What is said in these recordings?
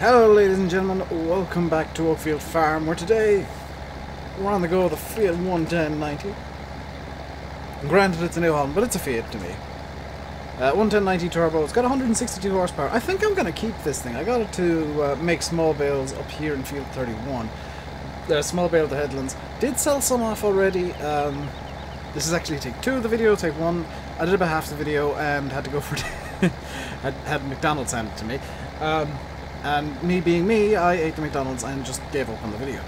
Hello ladies and gentlemen, welcome back to Oakfield Farm, where today we're on the go with the Fiat 11090. Granted it's a New Holland, but it's a Fiat to me. 11090 turbo, it's got 162 horsepower. I think I'm going to keep this thing. I got it to make small bales up here in Field 31. Small bale of the headlands. Did sell some off already. This is actually take 2 of the video, take 1. I did about half the video and had to go for it. had McDonald's send it to me. And me being me, I ate the McDonald's and just gave up on the video.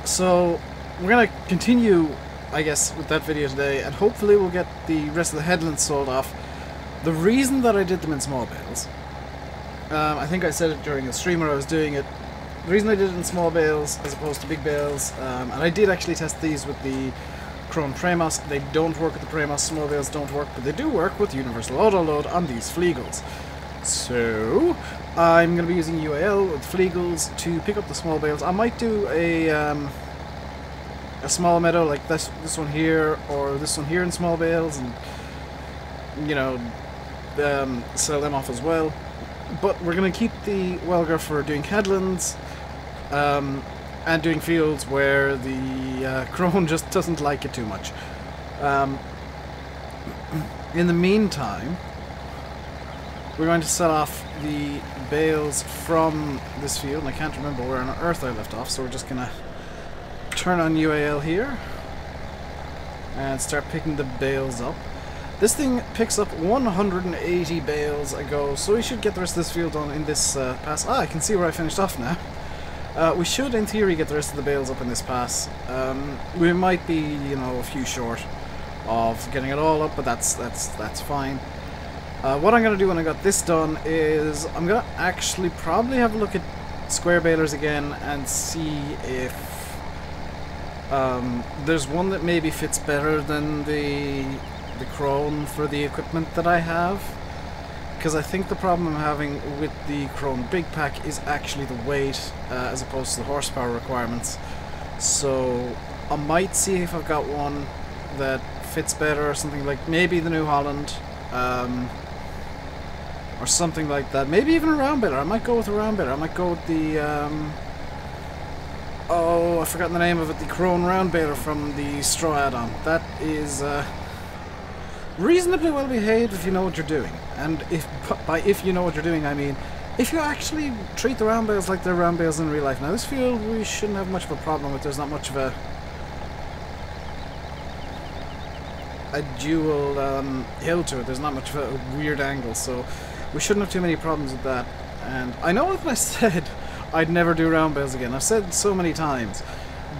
So we're going to continue, I guess, with that video today, and hopefully we'll get the rest of the headlands sold off. The reason that I did them in small bales, I think I said it during the stream where I was doing it, the reason I did it in small bales as opposed to big bales, and I did actually test these with the Krone Premos. They don't work with the Premos, small bales don't work, but they do work with universal auto load on these Flegels. So I'm going to be using UAL with Flegels to pick up the small bales. I might do a small meadow like this one here, or this one here in small bales, and you know, sell them off as well. But we're going to keep the Welger for doing headlands and doing fields where the Krone just doesn't like it too much. In the meantime, we're going to set off the bales from this field, and I can't remember where on earth I left off, so we're just going to turn on UAL here and start picking the bales up. This thing picks up 180 bales a go, so we should get the rest of this field done in this pass. I can see where I finished off now. We should, in theory, get the rest of the bales up in this pass. We might be, you know, a few short of getting it all up, but that's fine. What I'm going to do when I got this done is I'm going to actually probably have a look at square balers again and see if there's one that maybe fits better than the Krone for the equipment that I have. Because I think the problem I'm having with the Krone Big Pack is actually the weight as opposed to the horsepower requirements. So I might see if I've got one that fits better, or something like maybe the New Holland. Or something like that. Maybe even a round baler. I might go with a round baler. I might go with the oh, I've forgotten the name of it. The Krone round baler from the straw add-on. That is reasonably well behaved if you know what you're doing. And if you know what you're doing, I mean if you actually treat the round bales like they're round bales in real life. Now this field we shouldn't have much of a problem with. There's not much of a dual hill to it. There's not much of a weird angle, so we shouldn't have too many problems with that. And I know that I said I'd never do round bales again. I've said so many times,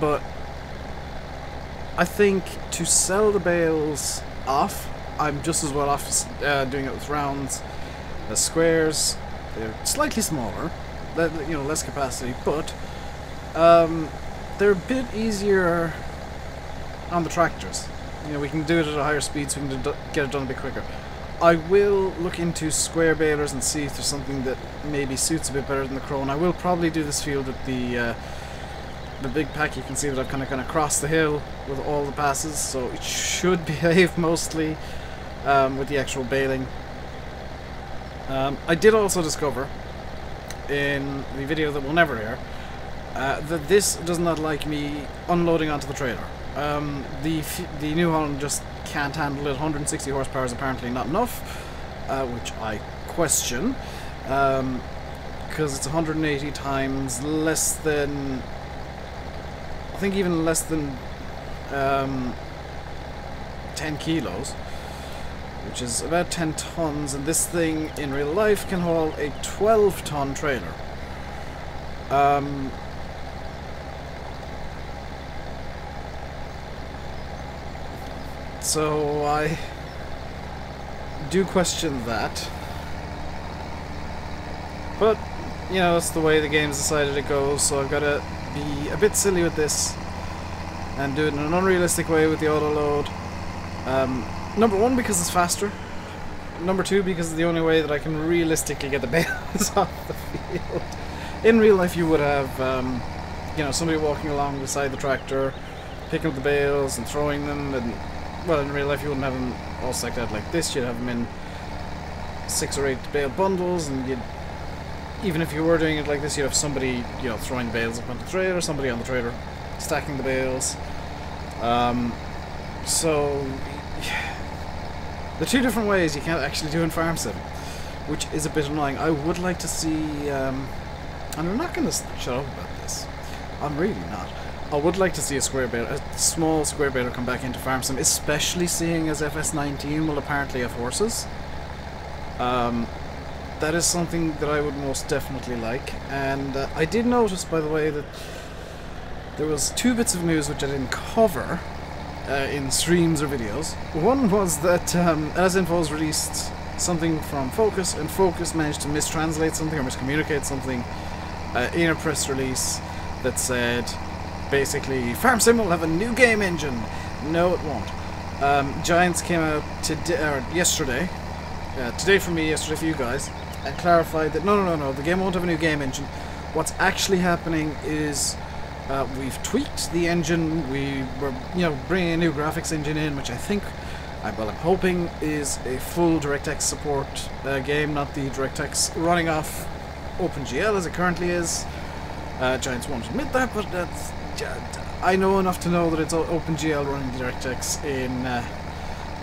but I think to sell the bales off, I'm just as well off doing it with rounds as squares. They're slightly smaller, you know, less capacity, but they're a bit easier on the tractors. You know, we can do it at a higher speed, so we can get it done a bit quicker. I will look into square balers and see if there's something that maybe suits a bit better than the Krone. I will probably do this field with the Big Pack. You can see that I've kind of gone across the hill with all the passes, so it should behave mostly with the actual baling. I did also discover in the video that we'll never air that this does not like me unloading onto the trailer. The New Holland just can't handle it. 160 horsepower is apparently not enough, which I question, because it's 180 times less than, I think even less than 10 kilos, which is about 10 tons, and this thing in real life can haul a 12-ton trailer. So I do question that, but you know, that's the way the game's decided to go, so I've got to be a bit silly with this and do it in an unrealistic way with the auto load. Number one, because it's faster. Number two, because it's the only way that I can realistically get the bales off the field. In real life you would have you know, somebody walking along beside the tractor picking up the bales and throwing them, and well, in real life you wouldn't have them all stacked out like this. You'd have them in 6 or 8 bale bundles, and you'd even if you were doing it like this, you'd have somebody, you know, throwing the bales up onto the trailer, somebody on the trailer stacking the bales. So the two different ways you can't actually do in Farm Sim, which is a bit annoying. I would like to see, and I'm not going to shut up about this. I'm really not. I would like to see a small square baler come back into Farm Sim, especially seeing as FS19 will apparently have horses. That is something that I would most definitely like. And I did notice, by the way, that there was two bits of news which I didn't cover in streams or videos. One was that LSInfo's released something from Focus, and Focus managed to mistranslate something or miscommunicate something in a press release that said, basically, Farm Sim will have a new game engine. No, it won't. Giants came out yesterday, today for me, yesterday for you guys, and clarified that no, the game won't have a new game engine. What's actually happening is we've tweaked the engine. We were, you know, bringing a new graphics engine in, which I think, I'm hoping, is a full DirectX support game, not the DirectX running off OpenGL as it currently is. Giants won't admit that, but that's, I know enough to know that it's OpenGL running DirectX in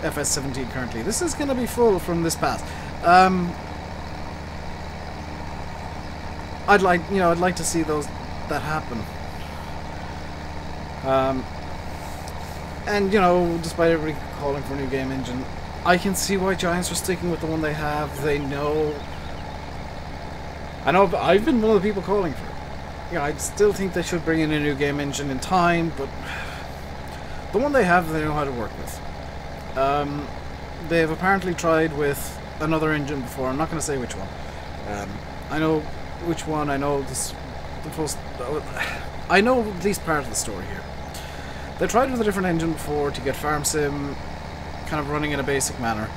FS17 currently. This is going to be full from this pass. I'd like to see that happen. And, you know, despite everybody calling for a new game engine, I can see why Giants are sticking with the one they have. They know... I know I've been one of the people calling for it. You know, I still think they should bring in a new game engine in time, but the one they have, they know how to work with. They've apparently tried with another engine before. I'm not going to say which one. I know which one. I know this. I know at least part of the story here. They tried with a different engine before to get Farm Sim kind of running in a basic manner,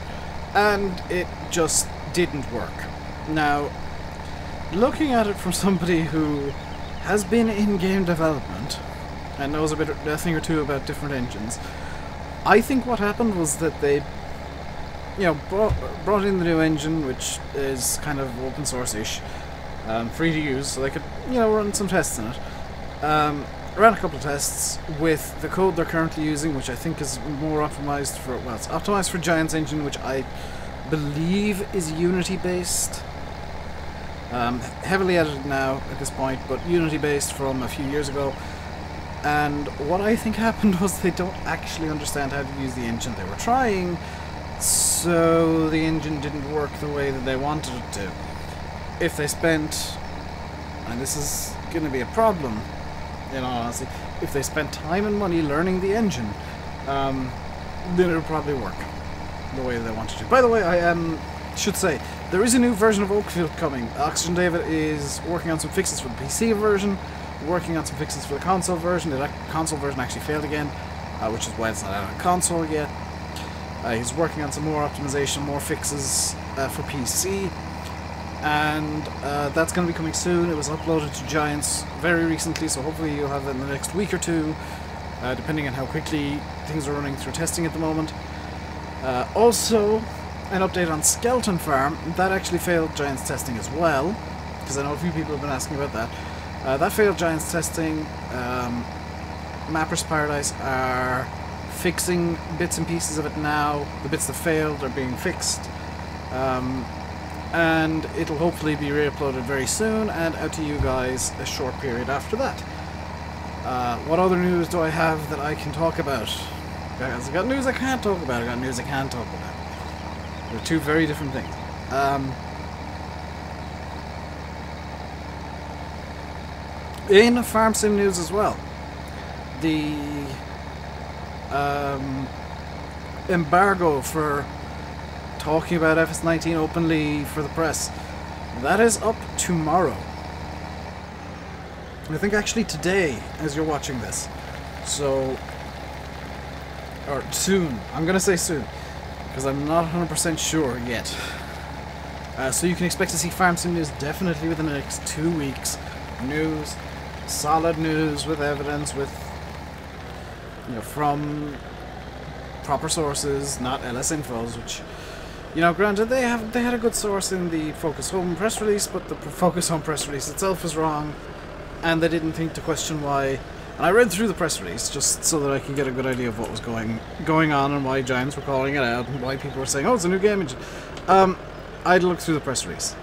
and it just didn't work. Now, looking at it from somebody who has been in game development and knows a thing or two about different engines, I think what happened was that they, you know, brought in the new engine, which is kind of open source-ish, free to use, so they could, you know, run some tests in it. Ran a couple of tests with the code they're currently using, which I think is more optimized for, well, it's optimized for Giant's engine, which I believe is Unity based. Heavily edited now at this point, but Unity based from a few years ago. And what I think happened was they don't actually understand how to use the engine. They were trying, so the engine didn't work the way that they wanted it to. If they spent, and this is going to be a problem, in all honesty, if they spent time and money learning the engine, then it would probably work the way they wanted to. By the way, I should say, there is a new version of Oakfield coming. Oxygendavid is working on some fixes for the PC version, working on some fixes for the console version. The console version actually failed again, which is why it's not out on console yet. He's working on some more optimization, more fixes for PC, and that's going to be coming soon. It was uploaded to Giants very recently, so hopefully you'll have it in the next week or two, depending on how quickly things are running through testing at the moment. Also, an update on Skeleton Farm. That actually failed Giants testing as well, because I know a few people have been asking about that. That failed Giants testing. Mappers Paradise are fixing bits and pieces of it now. The bits that failed are being fixed. And it'll hopefully be re-uploaded very soon and out to you guys a short period after that. What other news do I have that I can talk about? Guys, I got news I can't talk about, I got news I can talk about. They're two very different things. In Farm Sim news as well, the embargo for talking about FS19 openly for the press, that is up tomorrow. I think actually today, as you're watching this. So, or soon. I'm gonna say soon, because I'm not 100% sure yet. So you can expect to see Farm Sim news definitely within the next 2 weeks. News, solid news with evidence, with, you know, from proper sources, not LSInfo's, which You know, granted, they had a good source in the Focus Home press release, but the Focus Home press release itself was wrong, and they didn't think to question why. And I read through the press release just so that I could get a good idea of what was going on and why Giants were calling it out and why people were saying, "Oh, it's a new game engine." I'd looked through the press release,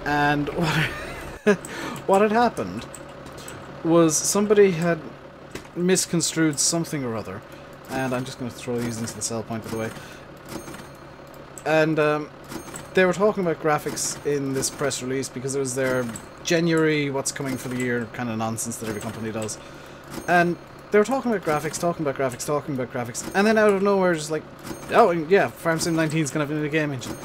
and what had happened was somebody had misconstrued something or other, and I'm just going to throw these into the sell point, by the way. And they were talking about graphics in this press release because it was their January what's coming for the year kind of nonsense that every company does. And they were talking about graphics, and then out of nowhere just like, oh yeah, Farm Sim 19 is going to have a new game engine.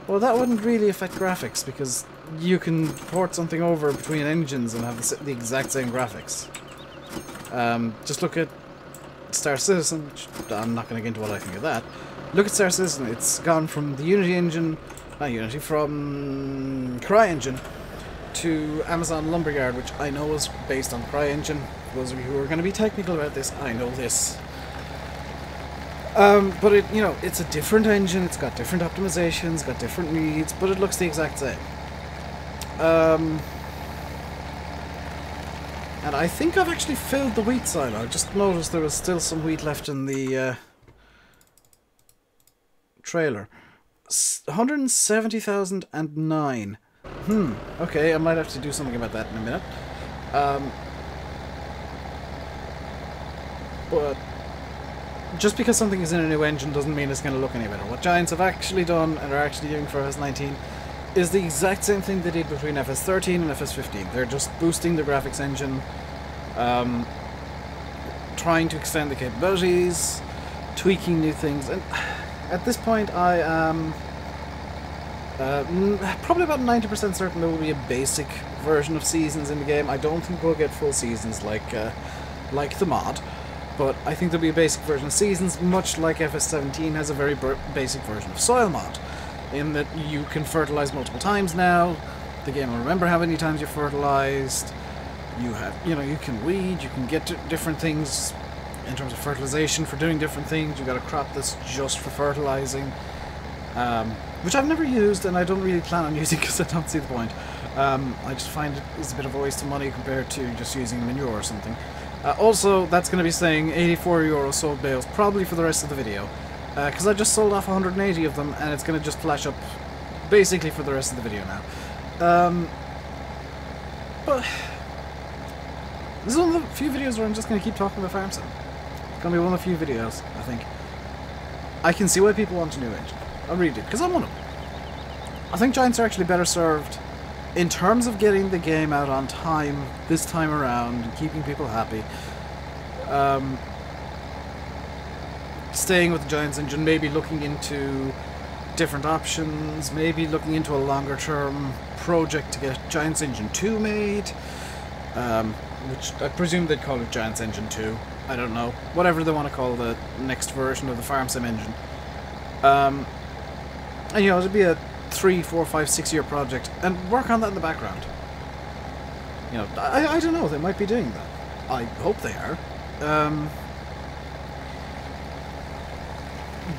Well, that wouldn't really affect graphics because you can port something over between engines and have the exact same graphics. Just look at Star Citizen, which I'm not going to get into what I think of that. Look at Star Citizen, it's gone from the Unity engine, from CryEngine to Amazon Lumberyard, which I know is based on CryEngine. For those of you who are going to be technical about this, I know this. But it, it's a different engine, it's got different optimizations, got different needs, but it looks the exact same. And I think I've actually filled the wheat silo. I just noticed there was still some wheat left in the trailer. 170,009. Okay, I might have to do something about that in a minute. But just because something is in a new engine doesn't mean it's going to look any better. What Giants have actually done and are actually doing for FS19 is the exact same thing they did between FS13 and FS15. They're just boosting the graphics engine, trying to extend the capabilities, tweaking new things, and at this point I am probably about 90% certain there will be a basic version of seasons in the game. I don't think we'll get full seasons like the mod, but I think there'll be a basic version of seasons, much like FS17 has a very basic version of soil mod, in that you can fertilize multiple times now. The game will remember how many times you fertilized. You have, you can weed, you can get different things in terms of fertilization for doing different things. You got a crop that's just for fertilizing, which I've never used and I don't really plan on using because I don't see the point. I just find it is a bit of a waste of money compared to just using manure or something. Also, that's going to be saying €84 sold bales probably for the rest of the video, because I just sold off 180 of them and it's going to just flash up basically for the rest of the video now. But this is one of the few videos where I'm just going to keep talking about Farm Sim. It's going to be one of the few videos, I think. I can see why people want a new engine. I really do, because I'm one of them. I think Giants are actually better served in terms of getting the game out on time this time around and keeping people happy. Staying with the Giants engine, maybe looking into different options, maybe looking into a longer term project to get Giants Engine 2 made, which I presume they'd call it Giants Engine 2. I don't know. Whatever they want to call the next version of the Farm Sim engine. And it'd be a 3, 4, 5, 6 year project, and work on that in the background. I don't know, they might be doing that. I hope they are.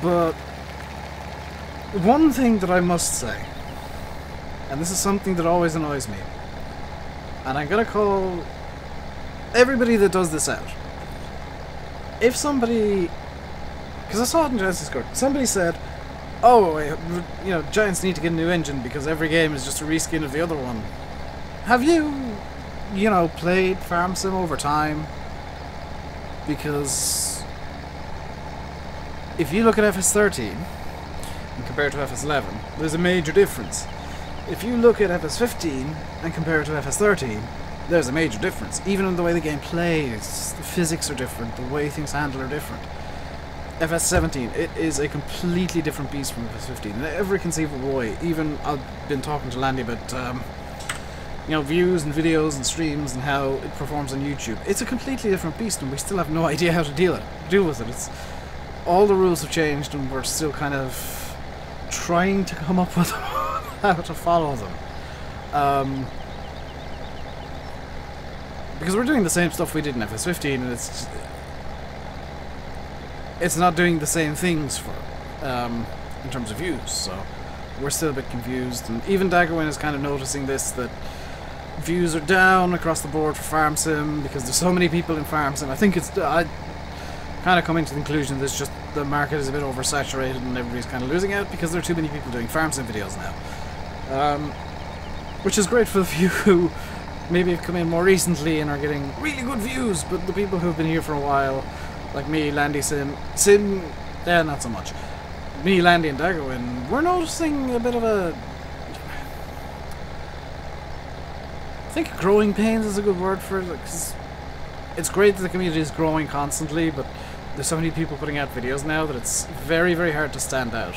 But one thing that I must say, and this is something that always annoys me, and I'm gonna call everybody that does this out. If somebody, because I saw it in Giants Discord, somebody said, oh, Giants need to get a new engine because every game is just a reskin of the other one. Have you, played Farm Sim over time? Because if you look at FS13 and compare it to FS11, there's a major difference. If you look at FS15 and compare it to FS13, there's a major difference. Even in the way the game plays, the physics are different, the way things handle are different. FS17, it is a completely different beast from FS15 in every conceivable way. Even I've been talking to Landy about views and videos and streams and how it performs on YouTube. It's a completely different beast, and we still have no idea how to deal with it. It's all the rules have changed, and we're still kind of trying to come up with how to follow them. Because we're doing the same stuff we did in FS15, and it's not doing the same things for in terms of views, so we're still a bit confused. And even Daggerwin is kind of noticing this, that views are down across the board for Farm Sim because there's so many people in Farm Sim. I think it's kind of coming to the conclusion that it's just the market is a bit oversaturated and everybody's kind of losing out because there are too many people doing Farm Sim videos now. Which is great for the few who maybe have come in more recently and are getting really good views, but the people who have been here for a while, like me, Landy, yeah, not so much. Me, Landy, and Daggerwin, we're noticing a bit of a... I think growing pains is a good word for it, because it's great that the community is growing constantly, but there's so many people putting out videos now that it's very, very hard to stand out.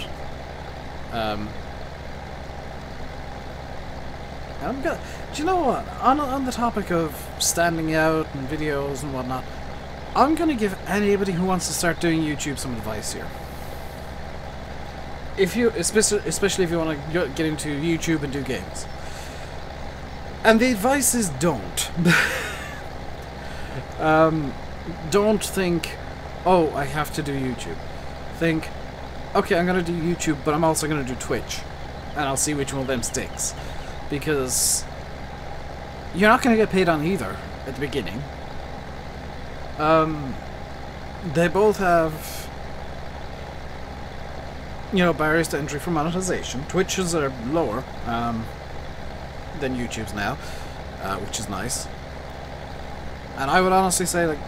Do you know what? On the topic of standing out and videos and whatnot, I'm gonna give anybody who wants to start doing YouTube some advice here. If you, especially if you want to get into YouTube and do games, and the advice is don't. Don't think, oh, I have to do YouTube. Think, okay, I'm gonna do YouTube, but I'm also gonna do Twitch, and I'll see which one of them sticks. Because you're not going to get paid on either at the beginning. They both have, you know, barriers to entry for monetization. Twitch's are lower than YouTube's now, which is nice. And I would honestly say, like,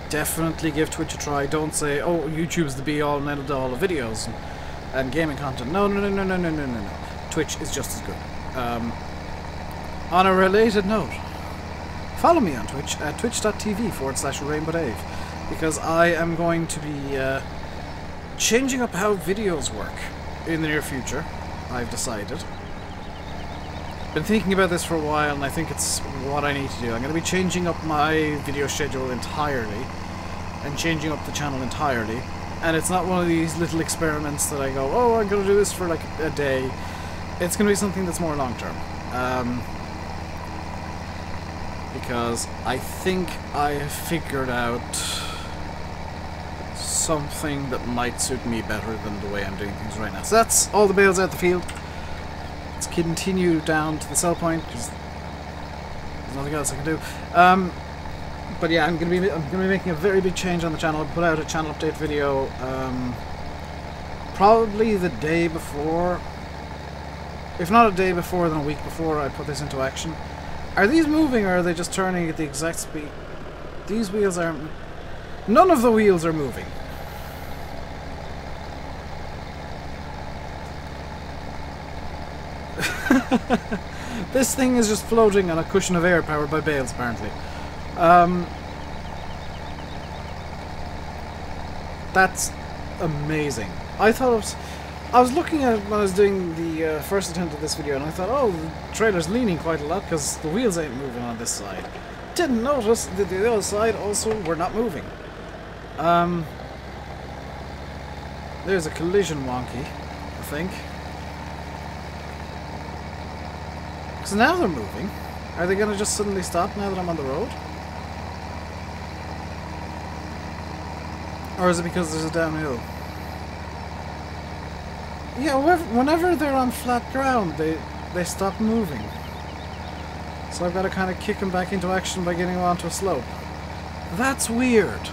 definitely give Twitch a try. Don't say, oh, YouTube's the be-all and end-all of videos and gaming content. No. Twitch is just as good. On a related note, follow me on Twitch at twitch.tv/RainbowDave, because I am going to be changing up how videos work in the near future. I've decided. Been thinking about this for a while, and I think it's what I need to do. I'm going to be changing up my video schedule entirely, and changing up the channel entirely. And it's not one of these little experiments that I go, oh, I'm going to do this for like a day. It's going to be something that's more long-term. Because I think I have figured out something that might suit me better than the way I'm doing things right now. So that's all the bales out the field. Let's continue down to the sell point, because there's nothing else I can do. But yeah, I'm gonna be making a very big change on the channel. I'll put out a channel update video probably the day before. If not a day before, then a week before I put this into action. Are these moving, or are they just turning at the exact speed? These wheels aren't... None of the wheels are moving. This thing is just floating on a cushion of air powered by bales, apparently. That's amazing. I was looking at it when I was doing the first attempt at this video, and I thought, oh, the trailer's leaning quite a lot because the wheels ain't moving on this side. Didn't notice that the other side also were not moving. There's a collision wonky, I think. So now they're moving. Are they going to just suddenly stop now that I'm on the road? Or is it because there's a downhill? Yeah, whenever they're on flat ground, they stop moving. So I've got to kind of kick them back into action by getting them onto a slope. That's weird.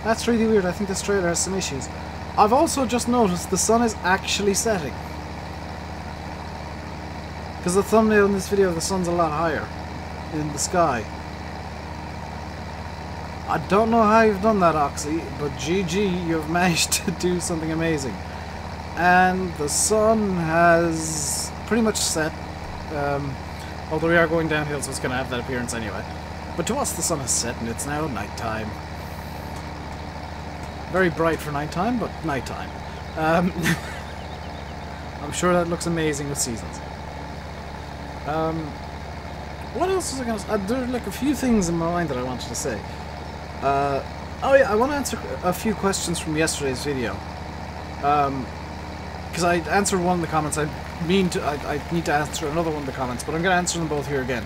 That's really weird. I think this trailer has some issues. I've also just noticed the sun is actually setting. Because the thumbnail in this video, the sun's a lot higher in the sky. I don't know how you've done that, Oxy, but GG, you've managed to do something amazing. And the sun has pretty much set, although we are going downhill, so it's going to have that appearance anyway. But to us, the sun has set, and it's now nighttime. Very bright for nighttime, but nighttime. I'm sure that looks amazing with seasons. What else was I going to say? There are like a few things in my mind that I wanted to say. Oh yeah, I want to answer a few questions from yesterday's video. Because I answered one of the comments. I need to answer another one of the comments, but I'm going to answer them both here again.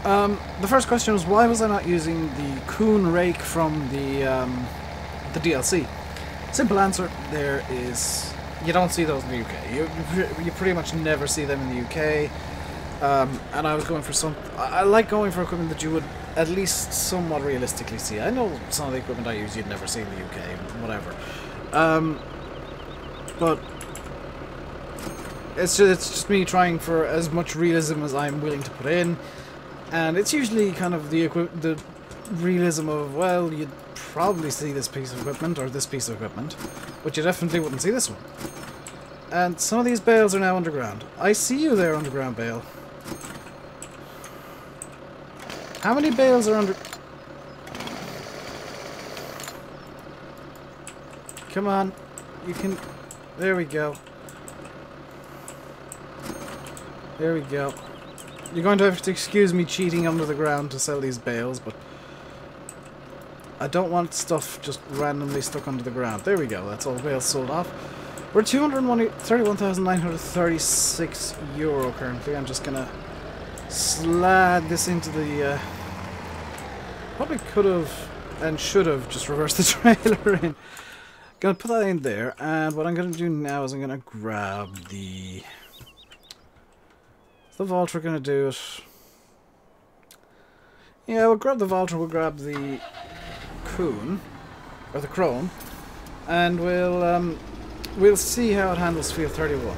The first question was, why was I not using the Krone rake from the DLC? Simple answer, there is you don't see those in the UK. You pretty much never see them in the UK. And I was going for some... I like going for equipment that you would at least somewhat realistically see. I know some of the equipment I use you'd never see in the UK, whatever. But it's just me trying for as much realism as I'm willing to put in. And it's usually kind of the realism of, well, you'd probably see this piece of equipment or this piece of equipment, but you definitely wouldn't see this one. And some of these bales are now underground. I see you there, underground bale. How many bales are under... Come on. You can... There we go. There we go. You're going to have to excuse me cheating under the ground to sell these bales, but... I don't want stuff just randomly stuck under the ground. There we go. That's all the bales sold off. We're €231,936 currently. I'm just gonna slide this into the... Probably could have and should have just reversed the trailer in. Gonna put that in there, and what I'm gonna do now is I'm gonna grab the... Is the Valtra gonna do it? Yeah, we'll grab the Valtra, we'll grab the Krone, or the Krone, and we'll see how it handles field 31.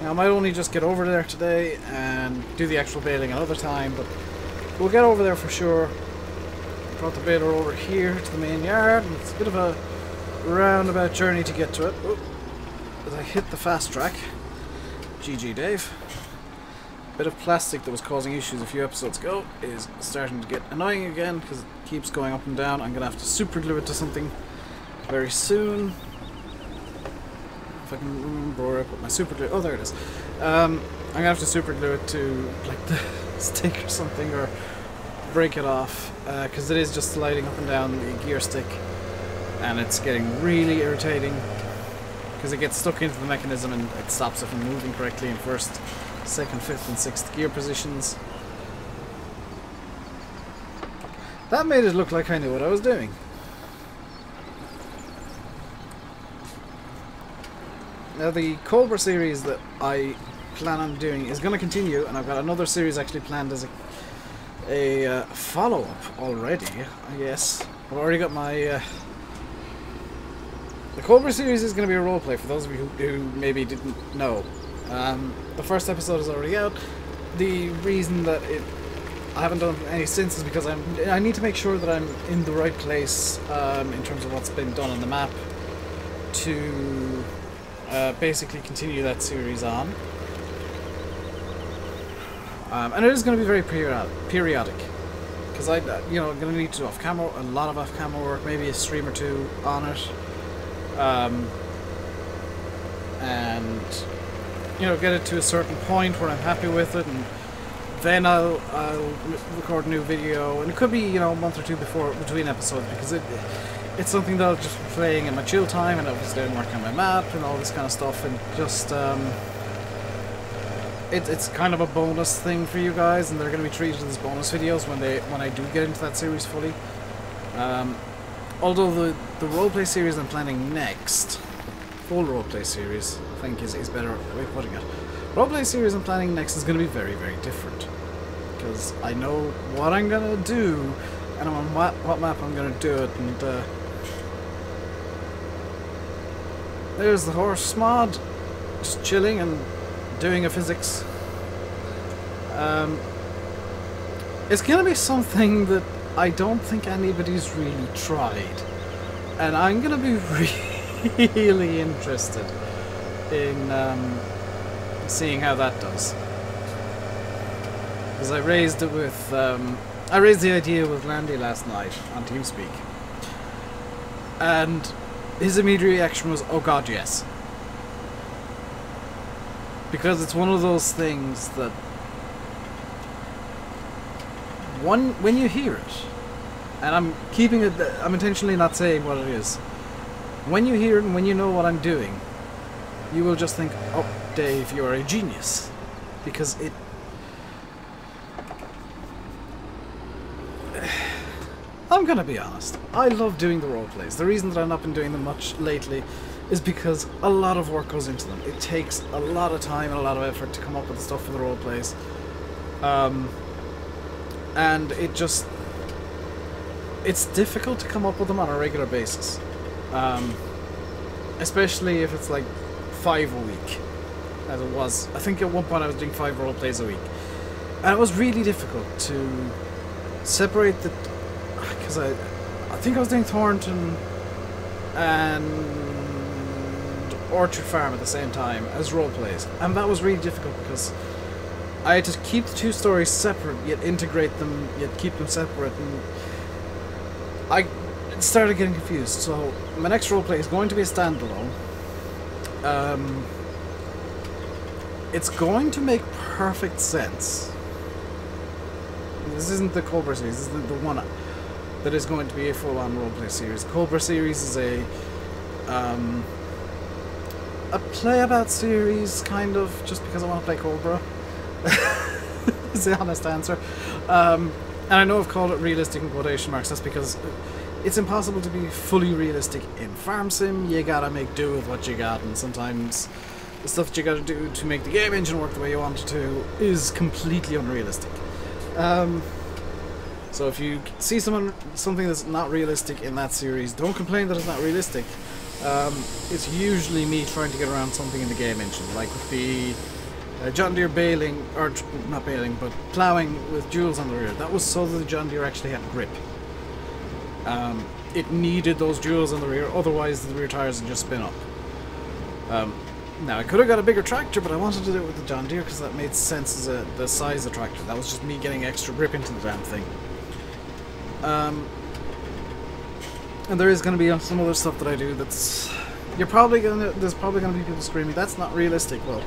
Now, I might only just get over there today and do the actual baling another time, but we'll get over there for sure. Brought the baler over here to the main yard, and it's a bit of a roundabout journey to get to it. Oh, as I hit the fast track. GG, Dave. Bit of plastic that was causing issues a few episodes ago is starting to get annoying again because it keeps going up and down. I'm going to have to super glue it to something very soon. If I can remember where I put my super glue. Oh, there it is. I'm going to have to super glue it to like the stick or something, or break it off because it is just sliding up and down the gear stick, and it's getting really irritating because it gets stuck into the mechanism and it stops it from moving correctly in first, second, fifth and sixth gear positions. That made it look like I knew what I was doing. Now the Cobra series that I plan on doing is going to continue, and I've got another series actually planned as a follow-up already, I guess. I've already got my... The Cobra series is going to be a roleplay for those of you who maybe didn't know. The first episode is already out. The reason that I haven't done any since is because I need to make sure that I'm in the right place in terms of what's been done on the map to basically continue that series on. And it is going to be very periodic because I'm going to need to do off-camera, a lot of off-camera work, maybe a stream or two on it. And get it to a certain point where I'm happy with it, and then I'll record a new video, and it could be a month or two between episodes, because it's something that I'll just be playing in my chill time, and obviously I'm working on my map and all this kind of stuff, and just it's kind of a bonus thing for you guys, and they're going to be treated as bonus videos when I do get into that series fully. Although the roleplay series I'm planning next, full roleplay series, I think is a better way of putting it. Roleplay series I'm planning next is going to be very, very different. Because I know what I'm going to do, and on what map I'm going to do it, and there's the horse mod, just chilling and doing a physics. It's going to be something that I don't think anybody's really tried, and I'm going to be really interested in seeing how that does. Because I raised it with I raised the idea with Landy last night on TeamSpeak, and his immediate reaction was, "Oh God, yes," because it's one of those things that when you hear it, and I'm keeping it, I'm intentionally not saying what it is. When you hear it and when you know what I'm doing, you will just think, "Oh, Dave, you are a genius," because it. I'm gonna be honest. I love doing the roleplays. The reason that I've not been doing them much lately is because a lot of work goes into them. It takes a lot of time and a lot of effort to come up with the stuff for the role plays. And it's difficult to come up with them on a regular basis. Especially if it's like 5 a week, as it was. I think at one point I was doing 5 role plays a week. And it was really difficult to separate the... Because I think I was doing Thornton and Orchard Farm at the same time as role plays, and that was really difficult because I had to keep the 2 stories separate, yet integrate them, yet keep them separate, and I started getting confused. So my next role play is going to be a standalone. It's going to make perfect sense. This isn't the Cobra series, this isn't the one that is going to be a full-on roleplay series. Cobra series is a playabout series, kind of, just because I want to play Cobra. Is the honest answer. And I know I've called it realistic in quotation marks, that's because it's impossible to be fully realistic in Farm Sim. You gotta make do with what you got, and sometimes the stuff that you gotta do to make the game engine work the way you want it to is completely unrealistic. So if you see something that's not realistic in that series, don't complain that it's not realistic. It's usually me trying to get around something in the game engine, like with the John Deere baling, or not baling, but ploughing with jewels on the rear. That was so that the John Deere actually had grip. It needed those jewels on the rear, otherwise the rear tires would just spin up. Now, I could have got a bigger tractor, but I wanted to do it with the John Deere because that made sense as the size of the tractor. That was just me getting extra grip into the damn thing. And there is going to be some other stuff that I do that's... there's probably going to be people screaming, that's not realistic. Well,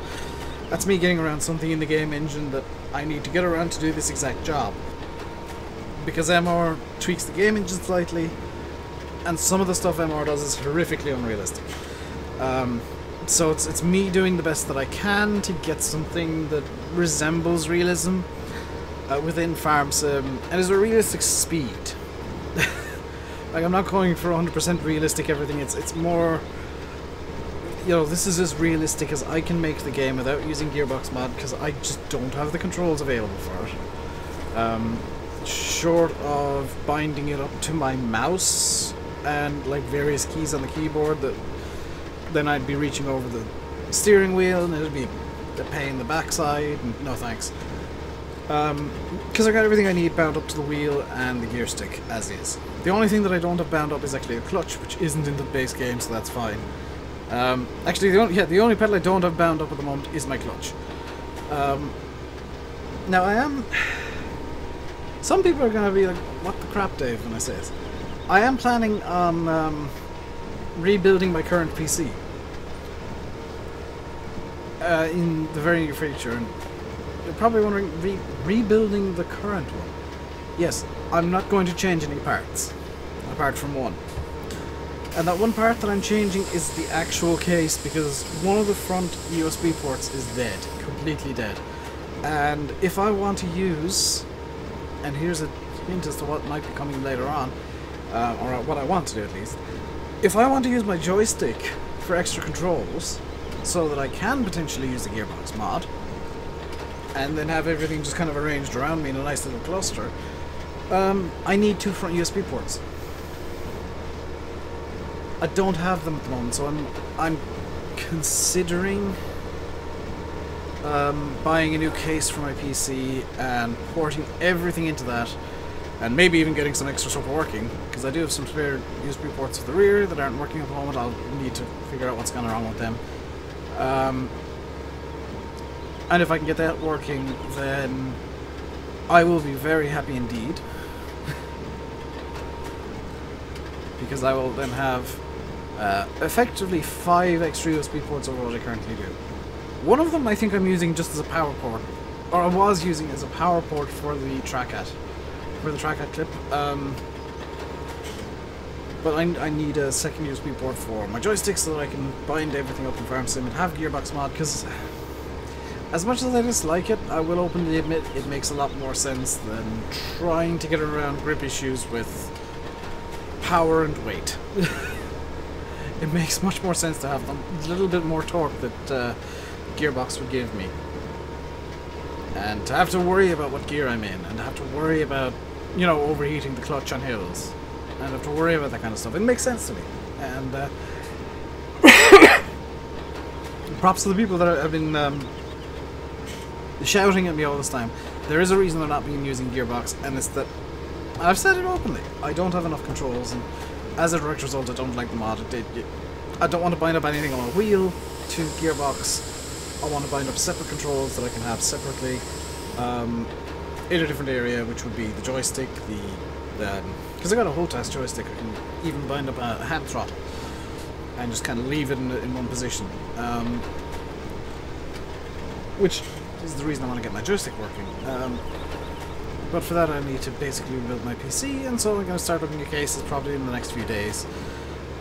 that's me getting around something in the game engine that I need to get around to do this exact job. Because MR tweaks the game engine slightly, and some of the stuff MR does is horrifically unrealistic. So it's me doing the best that I can to get something that resembles realism within Farm Sim, and is a realistic speed. Like, I'm not going for 100% realistic everything, it's more, you know, this is as realistic as I can make the game without using Gearbox mod, because I just don't have the controls available for it. Short of binding it up to my mouse and like various keys on the keyboard, that then I'd be reaching over the steering wheel and it'd be a pain in the backside, and no thanks. Because I got everything I need bound up to the wheel and the gear stick as is. The only thing that I don't have bound up is actually a clutch, which isn't in the base game, so that's fine. Actually, the only pedal I don't have bound up at the moment is my clutch. Now I am... Some people are going to be like, what the crap, Dave, when I say this. I am planning on rebuilding my current PC in the very near future, and you're probably wondering, rebuilding the current one? Yes, I'm not going to change any parts, apart from one. And that one part that I'm changing is the actual case, because one of the front USB ports is dead, completely dead. And if I want to use, and here's a hint as to what might be coming later on, or what I want to do at least, if I want to use my joystick for extra controls, so that I can potentially use the Gearbox mod, and then have everything just kind of arranged around me in a nice little cluster, I need 2 front USB ports. I don't have them at the moment, so I'm considering buying a new case for my PC and porting everything into that, and maybe even getting some extra stuff working, because I do have some spare USB ports for the rear that aren't working at the moment. I'll need to figure out what's going on with them. And if I can get that working, then I will be very happy indeed. Because I will then have effectively 5 extra USB ports over what I currently do. One of them I think I'm using just as a power port, or I was using as a power port for the trackhat clip. But I need a second USB port for my joystick so that I can bind everything up in Farm Sim and have Gearbox mod, because as much as I dislike it, I will openly admit it makes a lot more sense than trying to get around grip issues with power and weight. it makes much more sense to have a little bit more torque that gearbox would give me. And to have to worry about what gear I'm in, and to have to worry about, you know, overheating the clutch on hills, and have to worry about that kind of stuff. It makes sense to me. And props to the people that have been shouting at me all this time. There is a reason they're not being using gearbox, and it's that I've said it openly. I don't have enough controls, and as a direct result, I don't like the mod. I don't want to bind up anything on a wheel to gearbox. I want to bind up separate controls that I can have separately in a different area, which would be the joystick, because I got a whole test joystick. I can even bind up a hand throttle and just kind of leave it in one position, which is the reason I want to get my joystick working. But for that I need to basically build my PC, and so I'm going to start looking at cases probably in the next few days,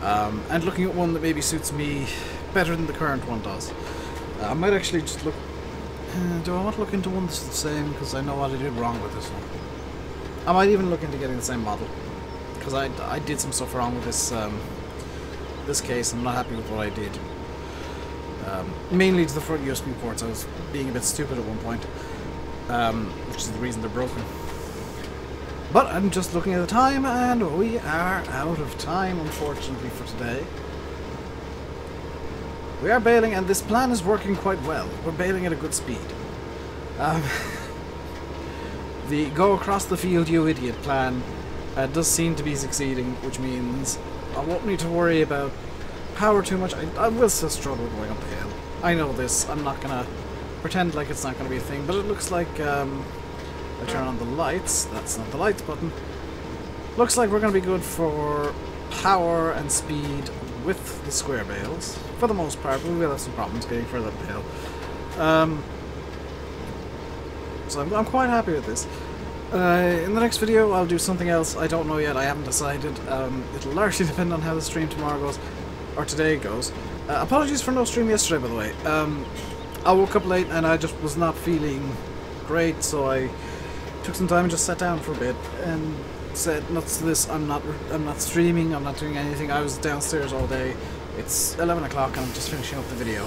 and looking at one that maybe suits me better than the current one does. I might actually just look... do I want to look into one that's the same, because I know what I did wrong with this one. I might even look into getting the same model, because I did some stuff wrong with this this case. I'm not happy with what I did. Mainly to the front USB ports. I was being a bit stupid at one point, which is the reason they're broken. But I'm just looking at the time, and we are out of time, unfortunately, for today. We are baling, and this plan is working quite well. We're baling at a good speed. The go across the field, you idiot plan does seem to be succeeding, which means I won't need to worry about power too much. I will still struggle going up the hill. I know this. I'm not going to pretend like it's not going to be a thing, but it looks like I turn on the lights. That's not the lights button. Looks like we're going to be good for power and speed with the square bales, for the most part, but we will have some problems getting further up the hill. So I'm quite happy with this. In the next video I'll do something else. I don't know yet, I haven't decided. It'll largely depend on how the stream tomorrow goes, or today goes. Apologies for no stream yesterday, by the way. I woke up late and I just was not feeling great, so I took some time and just sat down for a bit and said, nuts to this, I'm not streaming, I'm not doing anything. I was downstairs all day. It's 11 o'clock and I'm just finishing up the video,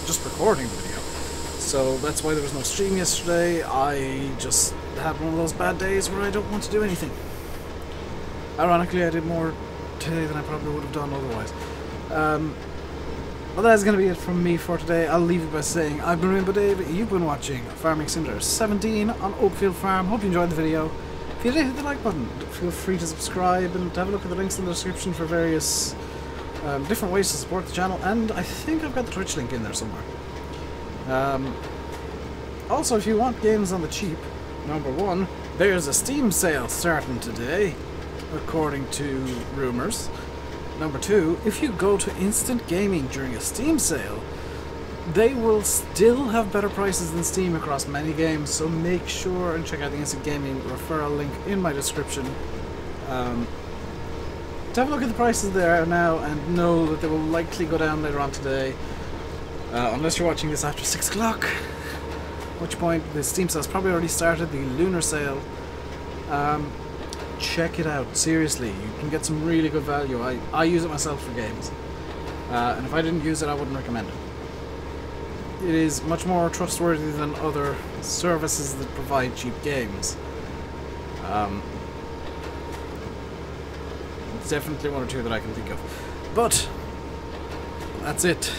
just recording the video. So that's why there was no stream yesterday. I just had one of those bad days where I don't want to do anything. Ironically, I did more today than I probably would have done otherwise. Well, that's going to be it from me for today. I'll leave it by saying I've been RainbowDave. You've been watching Farming Simulator 17 on Oakfield Farm. Hope you enjoyed the video. If you did, hit the like button. Feel free to subscribe and have a look at the links in the description for various different ways to support the channel. And I think I've got the Twitch link in there somewhere. Also, if you want games on the cheap, number one, there's a Steam sale starting today, according to rumors. Number two, if you go to Instant Gaming during a Steam sale, they will still have better prices than Steam across many games, so make sure and check out the Instant Gaming referral link in my description. To have a look at the prices there now and know that they will likely go down later on today, unless you're watching this after 6 o'clock, at which point the Steam sale's probably already started, the Lunar sale. Check it out, seriously, you can get some really good value. I use it myself for games, and if I didn't use it I wouldn't recommend it. It is much more trustworthy than other services that provide cheap games. It's definitely one or two that I can think of. But that's it.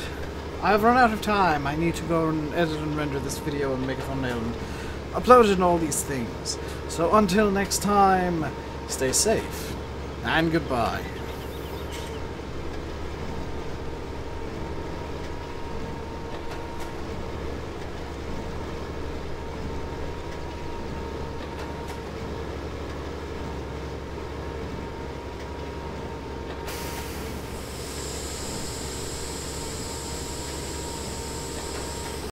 I've run out of time. I need to go and edit and render this video and make a thumbnail and upload it and all these things. So until next time, stay safe and goodbye.